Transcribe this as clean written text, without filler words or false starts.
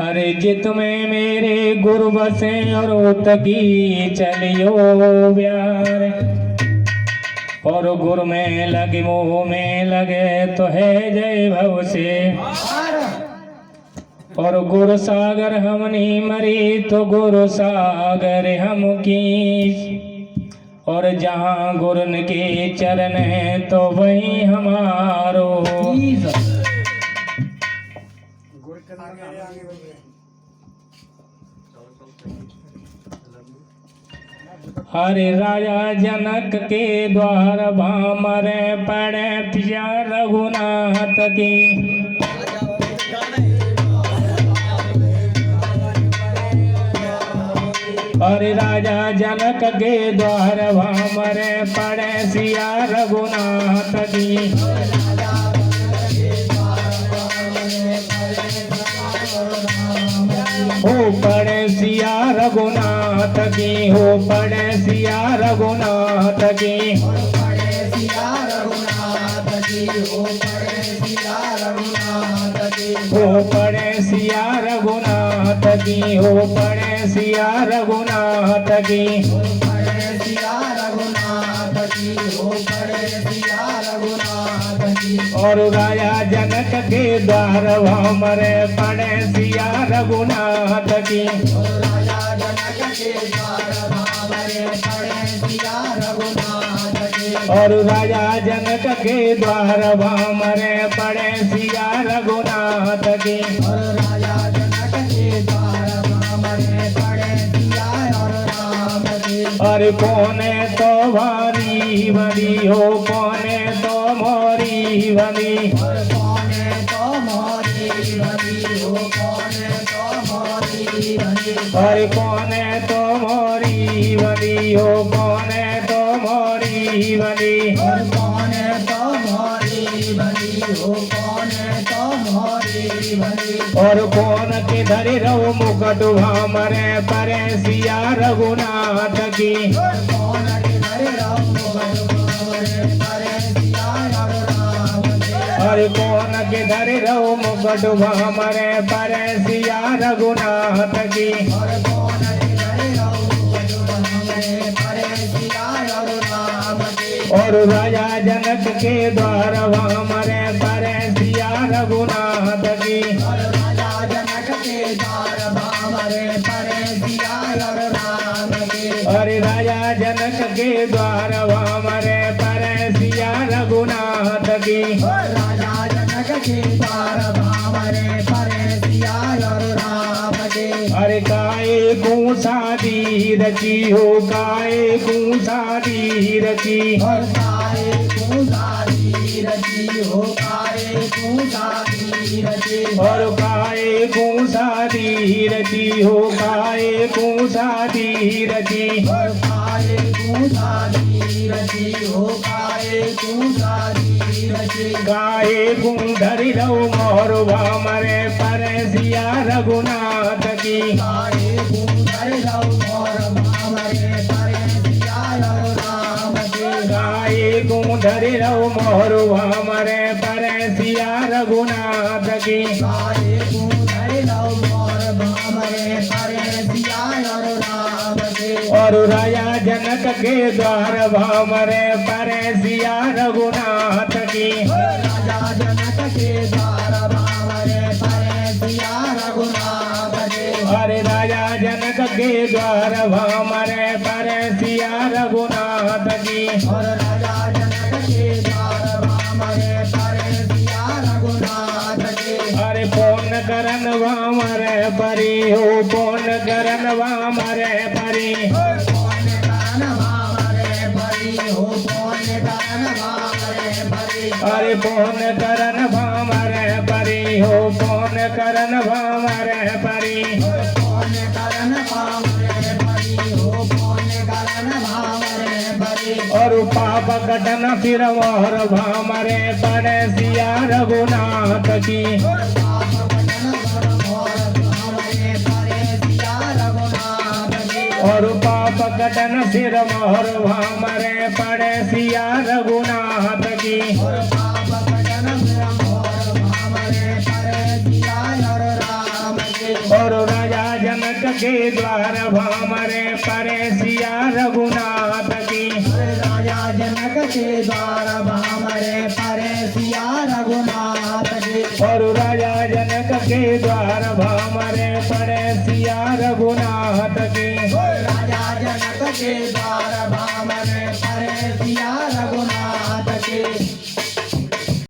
अरे जित में मेरे गुरु बसे और उतकी चलियो प्यार, और गुरु में लगे मुँह में लगे तो है जय भव से। और गुरु सागर हमनी मरी तो गुरु सागर हम की, और जहाँ गुरुन के चरण है तो वही हमारो। हरे राजा जनक के द्वार भामरे पड़े पिया रघुनाथ की, अरे राजा जनक के द्वार भामरे पड़े सिया रघुनाथ की। हो पड़े सिया रघुनाथ की, हो पड़े सिया रघुनाथ की, हो पड़े सिया रघुनाथ की, हो पड़े सिया रघुनाथ की, हो पड़े सिया रघुनाथ की, हो पड़े सिया रघुनाथ की, हो पड़े सिया रघुनाथ की, हो पड़े सिया रघुनाथ की। और राजा जनक के द्वार भामरे पड़े सिया रघुनाथ की, और राजा जनक के द्वार भामरे पड़े सिया रघुनाथ की, और राजा जनक के द्वार भामरे पड़े सिया रघुनाथ की। और राजा जनक के द्वार भामरे पड़े सिया और राम की। अरे कौने तो भारी बनी हो, कौने तो मोरी बनी, और कौने तो मोरी बनी हो, कौने तो मोरी बनी, अरे कौने तो मोरी बनी हो, कौने तो मोरी बनी, और कौने तो मोरी बनी हो, कौने तो मोरी बनी। और कौन के धरे रहो मुकुट भामरे परे सिया रघुनाथ की, और कौन किधर राम भामरे परे सिया और राम की। अरे कौन के धरे रहो मुकुट भामरे परे सिया रघुनाथ की। और कौन किधर राम भामरे परे सिया और राम की। और राजा जनक के द्वार भामरे परे सिया रघुनाथ की, और राजा जनक के द्वार भामरे परे सिया और राम की। अरे राजा जनक के द्वार भामरे परे सिया रघुनाथ की। और राजा जनक के द्वार भामरे परे सिया और राम की। अरे काए को शादी रची हो, काए को शादी रची, और काए को शादी रची हो, काए को शादी रची। और काए को शादी रची हो, काए को शादी रची, और काए को शादी रची हो, काए को शादी रची। काए को धरि रहो मोर भामरे परे सिया रघुनाथ की, काए को धरि रहो मोर भामरे परे सिया और राम की। काए को धरि रहो मोर भामरे परे सिया रघुनाथ की। काए को धरि रहो मोर भामरे परे सिया और राम की। और राजा जनक के द्वार भामरे परे सिया रघुनाथ की, राजा जनक के द्वार भामरे परे सिया रघुनाथ की। अरे राजा जनक के द्वार भामरे परे सिया रघुनाथ की। और राजा जनक के द्वार भामरे परे सिया रघुनाथ की। अरे पौन करन भामरे परी हो, पौन करन भामरे परी, कौन करन भामरे परी हो, कौन करन भामरे परी। अरे पौन करन भामरे परी हो, पौन करन भामरे परी, कौन करन भामरे परी हो, कौन करन भामरे परी। और पाप कटन फिर मोर भामरे परे सिया रघुनाथ की, पाप कटन फिर मोर भामरे परे सिया रघुनाथ की। और पाप कटन सिर मोर भामरे परे सिया रघुनाथ की। और पाप कटन फिर मोर भामरे परे सिया और राम की। के द्वार भामरे परे सिया रघुनाथ की। राजा जनक के द्वार भामरे परे सिया रघुनाथ